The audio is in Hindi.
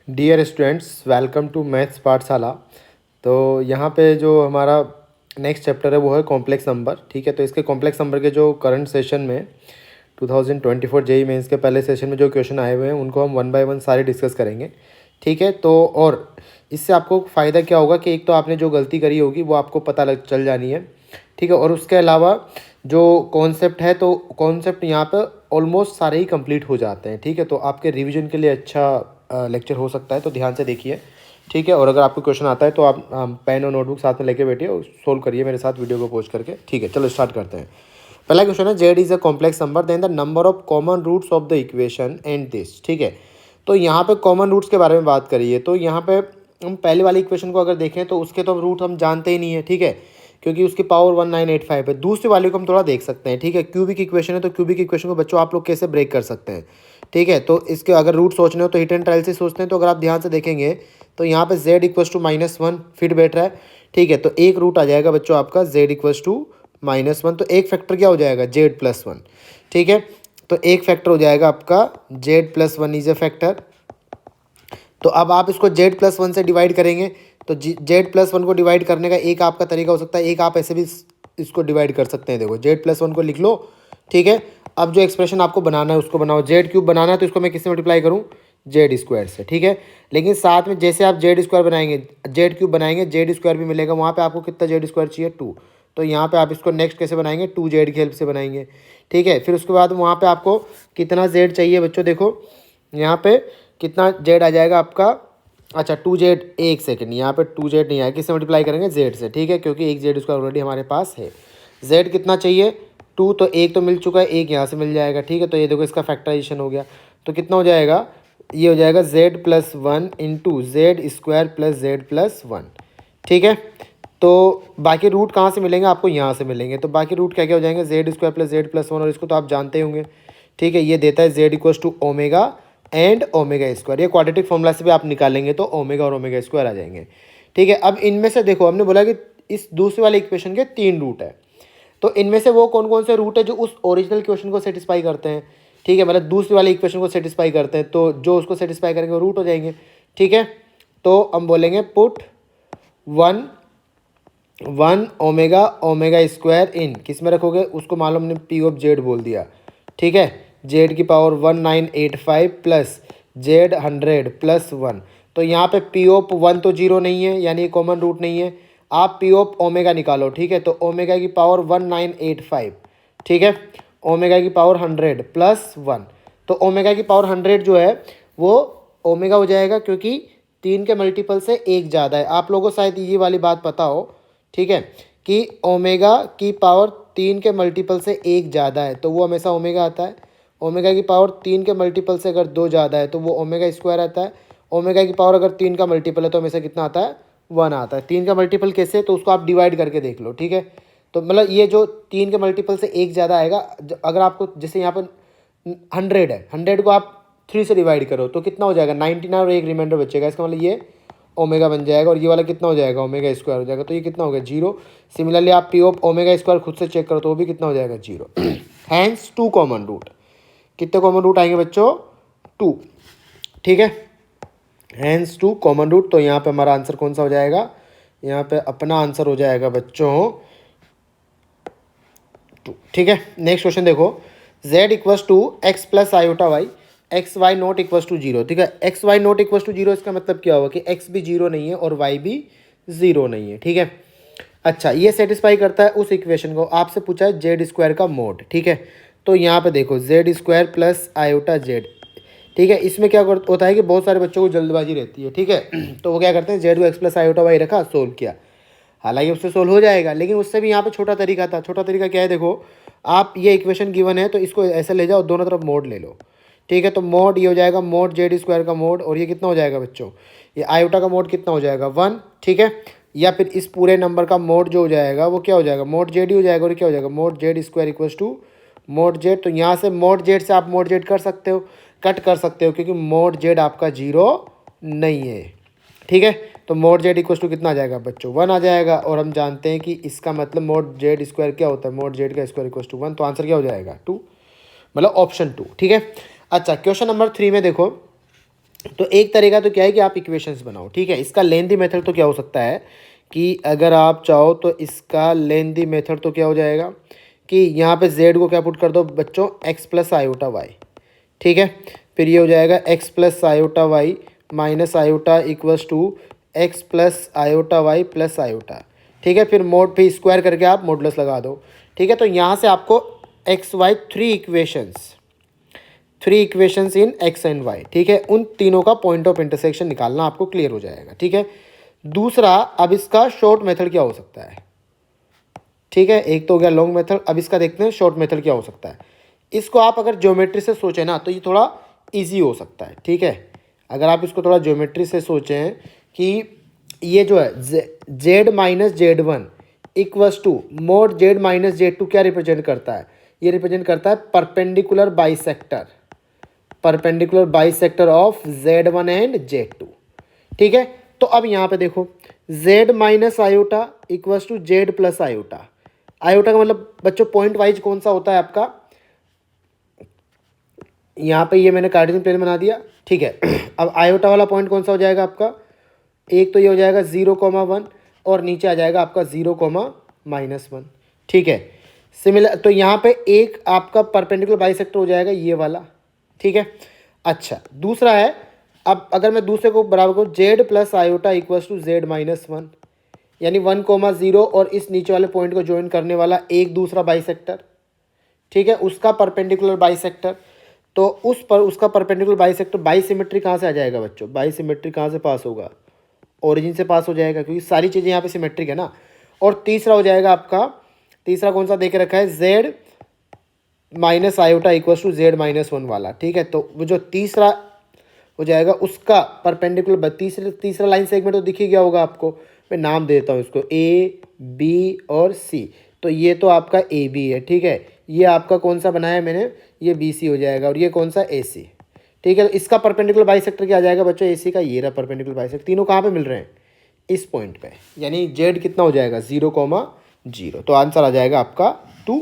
Dear students, welcome to maths Pathshala. तो यहाँ पे जो हमारा नेक्स्ट चैप्टर है वो है कॉम्प्लेक्स नंबर। ठीक है, तो इसके कॉम्प्लेक्स नंबर के जो करंट सेशन में 2024 जेई मेंस के पहले सेशन में जो क्वेश्चन आए हुए हैं उनको हम वन बाय वन सारे डिस्कस करेंगे। ठीक है, तो और इससे आपको फ़ायदा क्या होगा कि एक तो आपने जो गलती करी होगी वो आपको पता लग चल जानी है। ठीक है, और उसके अलावा जो कॉन्सेप्ट है तो कॉन्सेप्ट यहाँ पर ऑलमोस्ट सारे ही कंप्लीट हो जाते हैं। ठीक है, तो आपके रिवीजन के लिए अच्छा लेक्चर हो सकता है, तो ध्यान से देखिए। ठीक है, और अगर आपको क्वेश्चन आता है तो आप पेन और नोटबुक साथ में लेके बैठिए और सोल्व करिए मेरे साथ वीडियो को पॉज करके। ठीक है, चलो स्टार्ट करते हैं। पहला क्वेश्चन है z is a complex number, then the number of common roots of the equation and this. ठीक है, तो यहाँ पे कॉमन रूट्स के बारे में बात करिए। तो यहाँ पे हम पहले वाली इक्वेशन को अगर देखें तो उसके तो रूट हम जानते ही नहीं है। ठीक है, क्योंकि उसकी पावर 1985 है। दूसरी वाले को हम थोड़ा देख सकते हैं। ठीक है, क्यूबिक इक्वेशन है तो क्यूबिक इक्वेशन को बच्चों आप लोग कैसे ब्रेक कर सकते हैं। ठीक है, तो इसके अगर रूट सोचने हो तो हिट एंड ट्रायल से सोचते हैं। तो अगर आप ध्यान से देखेंगे तो यहाँ पे z इक्वस टू -1 फिट बैठ रहा है। ठीक है, तो एक रूट आ जाएगा बच्चों आपका z इक्वस टू -1, तो एक फैक्टर क्या हो जाएगा z+1। ठीक है, तो एक फैक्टर हो जाएगा आपका z+1 इज ए फैक्टर। तो अब आप इसको z+1 से डिवाइड करेंगे तो z+1 को डिवाइड करने का एक आपका तरीका हो सकता है, एक आप ऐसे भी इसको डिवाइड कर सकते हैं। देखो z+1 को लिख लो। ठीक है, अब जो एक्सप्रेशन आपको बनाना है उसको बनाओ। z³ बनाना है तो इसको मैं किससे मल्टीप्लाई करूँ, z² से। ठीक है, लेकिन साथ में जैसे आप z² बनाएंगे z³ बनाएंगे z² भी मिलेगा। वहाँ पे आपको कितना z² चाहिए 2, तो यहाँ पे आप इसको नेक्स्ट कैसे बनाएंगे 2z की हेल्प से बनाएंगे। ठीक है, फिर उसके बाद वहाँ पे आपको कितना z चाहिए बच्चों, देखो यहाँ पे कितना z आ जाएगा आपका। अच्छा 2z, एक सेकेंड, यहाँ पे 2z नहीं आया, किससे मल्टीप्लाई करेंगे z से। ठीक है, क्योंकि एक z² ऑलरेडी हमारे पास है। z कितना चाहिए 2, तो एक तो मिल चुका है, एक यहाँ से मिल जाएगा। ठीक है, तो ये देखो इसका फैक्टराइजेशन हो गया, तो कितना हो जाएगा, ये हो जाएगा z+1 इंटू z² + z+1। ठीक है, तो बाकी रूट कहाँ से मिलेंगे, आपको यहाँ से मिलेंगे। तो बाकी रूट क्या क्या हो जाएंगे z² + z+1, और इसको तो आप जानते होंगे। ठीक है, ये देता है z equals to omega and omega square. ये क्वाड्रेटिक फॉर्मूला से भी आप निकालेंगे तो ओमेगा और ओमेगा स्क्वायर आ जाएंगे। ठीक है, अब इनमें से देखो हमने बोला कि इस दूसरे वाले इक्वेशन के 3 रूट है, तो इनमें से वो कौन कौन से रूट है जो उस ओरिजिनल क्वेश्चन को सेटिस्फाई करते हैं। ठीक है, मतलब दूसरे वाले इक्वेशन को सेटिस्फाई करते हैं, तो जो उसको सेटिस्फाई करेंगे वो रूट हो जाएंगे। ठीक है, तो हम बोलेंगे पुट 1 ओमेगा ओमेगा स्क्वायर इन, किस में रखोगे, उसको मालूम ने p(z) बोल दिया। ठीक है, z की पावर 1985 प्लस z100+1। तो यहाँ पे p(1) तो 0 नहीं है, यानी कॉमन रूट नहीं है। आप p(ओमेगा) निकालो। ठीक है, तो ओमेगा की पावर 1985, ठीक है, ओमेगा की पावर 100+1, तो ओमेगा की पावर 100 जो है वो ओमेगा हो जाएगा, क्योंकि 3 के मल्टीपल से एक ज़्यादा है। आप लोगों को शायद ये वाली बात पता हो। ठीक है, कि ओमेगा की पावर 3 के मल्टीपल से एक ज़्यादा है तो वो हमेशा ओमेगा आता है। ओमेगा की पावर 3 के मल्टीपल से अगर 2 ज़्यादा है तो वो ओमेगा स्क्वायर आता है। ओमेगा की पावर अगर 3 का मल्टीपल है तो हमेशा कितना आता है, 1 आता है। 3 का मल्टीपल कैसे, तो उसको आप डिवाइड करके देख लो। ठीक है, तो मतलब ये जो 3 के मल्टीपल से एक ज़्यादा आएगा, अगर आपको जैसे यहाँ पर 100 है, 100 को आप 3 से डिवाइड करो तो कितना हो जाएगा 99, और एक रिमाइंडर बचेगा। इसका मतलब ये ओमेगा बन जाएगा, और ये वाला कितना हो जाएगा ओमेगा स्क्वायर हो जाएगा, तो ये कितना हो गया 0। सिमिलरली आप p(ओमेगा स्क्वायर) खुद से चेक करो तो वो भी कितना हो जाएगा 0। हैंस 2 कॉमन रूट, कितने कॉमन रूट आएंगे बच्चों 2। ठीक है, हैंस 2 कॉमन रूट, तो यहाँ पे हमारा आंसर कौन सा हो जाएगा, यहाँ पे अपना आंसर हो जाएगा बच्चों 2। ठीक है, नेक्स्ट क्वेश्चन देखो, z equals to x + i/y x y not equals to 0। ठीक है, x y not equals to 0 इसका मतलब क्या होगा कि x भी 0 नहीं है और y भी 0 नहीं है। ठीक है, अच्छा ये सेटिस्फाई करता है उस इक्वेशन को। आपसे पूछा है z² का मोड। ठीक है, तो यहाँ पे देखो z² + i/z। ठीक है, इसमें क्या होता है कि बहुत सारे बच्चों को जल्दबाजी रहती है। ठीक है, तो वो क्या करते हैं z को x + i/y रखा, सोल्व किया। हालांकि उससे सोल्व हो जाएगा, लेकिन उससे भी यहाँ पे छोटा तरीका था। छोटा तरीका क्या है, देखो आप ये इक्वेशन गिवन है तो इसको ऐसे ले जाओ, दोनों तरफ मोड ले लो। ठीक है, तो मोड ये हो जाएगा मोड z² का मोड, और ये कितना हो जाएगा बच्चों, ये आयोटा का मोड कितना हो जाएगा 1। ठीक है, या फिर इस पूरे नंबर का मोड जो हो जाएगा वो क्या हो जाएगा मोड z ही हो जाएगा, और क्या हो जाएगा mod z² equals to mod z। तो यहाँ से मोड z से आप मोड z कर सकते हो, कट कर सकते हो, क्योंकि मोड z आपका 0 नहीं है। ठीक है, तो मोड z इक्वस टू कितना आ जाएगा बच्चों 1 आ जाएगा, और हम जानते हैं कि इसका मतलब मोड z² क्या होता है, मोड z का स्क्वायर इक्वस टू 1, तो आंसर क्या हो जाएगा 2, मतलब ऑप्शन 2। ठीक है, अच्छा क्वेश्चन नंबर 3 में देखो, तो एक तरीका तो क्या है कि आप इक्वेशंस बनाओ, ठीक है। इसका लेंथी मेथड तो क्या हो सकता है कि अगर आप चाहो तो इसका लेंथी मेथड तो क्या हो जाएगा कि यहाँ पे z को क्या पुट कर दो बच्चों, x प्लस आयोटा वाई, ठीक है। फिर ये हो जाएगा x plus iota y minus iota equals to x plus iota y plus iota, ठीक है। फिर मोड पे स्क्वायर करके आप मॉडुलस लगा दो, ठीक है। तो यहाँ से आपको x y three equations in x and y, ठीक है। उन तीनों का पॉइंट ऑफ इंटरसेक्शन निकालना आपको क्लियर हो जाएगा, ठीक है। दूसरा, अब इसका शॉर्ट मेथड क्या हो सकता है, ठीक है। एक तो हो गया लॉन्ग मेथड, अब इसका देखते हैं शॉर्ट मेथड क्या हो सकता है। इसको आप अगर ज्योमेट्री से सोचें ना तो ये थोड़ा इजी हो सकता है, ठीक है। अगर आप इसको थोड़ा ज्योमेट्री से सोचें कि ये जो है z minus z one equals to mod z minus z two क्या रिप्रेजेंट करता है, ये रिप्रेजेंट करता है perpendicular bisector of Z1 and Z2, ठीक है। तो अब यहाँ पे देखो Z minus iota equals to z plus iota. Iota का मतलब बच्चों पॉइंट वाइज कौन सा होता है आपका, यहाँ पे ये मैंने कार्टेशियन प्लेन बना दिया, ठीक है। अब आयोटा वाला पॉइंट कौन सा हो जाएगा आपका, एक तो ये हो जाएगा 0,1 और नीचे आ जाएगा आपका 0,-1, ठीक है। सिमिलर तो यहाँ पे एक आपका परपेंडिकुलर बाइसेक्टर हो जाएगा ये वाला, ठीक है। अच्छा, दूसरा है, अब अगर मैं दूसरे को बराबर करूँ z plus iota equals to z minus one, यानी 1,0 और इस नीचे वाले पॉइंट को ज्वाइन करने वाला एक दूसरा बाइसेक्टर, ठीक है, उसका परपेंडिकुलर बाइसेक्टर। तो उसका परपेंडिकुलर बाइसेक्टर, बाइसिमेट्री कहाँ से आ जाएगा बच्चों, बाइसिमेट्री कहाँ से पास होगा, ओरिजिन से पास हो जाएगा, क्योंकि सारी चीज़ें यहाँ पे सिमेट्रिक है ना। और तीसरा हो जाएगा आपका, तीसरा कौन सा दे के रखा है, z minus iota equals to z minus one वाला, ठीक है। तो वो जो तीसरा हो जाएगा उसका परपेंडिकुलर तीसरा लाइन सेगमेंट तो दिख ही गया होगा आपको, मैं नाम देता हूँ इसको ए बी और सी। तो ये तो आपका ए बी है, ठीक है। ये आपका कौन सा बनाया मैंने, ये बी सी हो जाएगा, और ये कौन सा ए सी, ठीक है। इसका परपेंडिकुलर बाइसेक्टर क्या आ जाएगा बच्चों, ए सी का ये रहा परपेंडिकुलर बाइसेक्टर। तीनों कहाँ पे मिल रहे हैं, इस पॉइंट पे, यानी जेड कितना हो जाएगा 0,0। तो आंसर आ जाएगा आपका 2।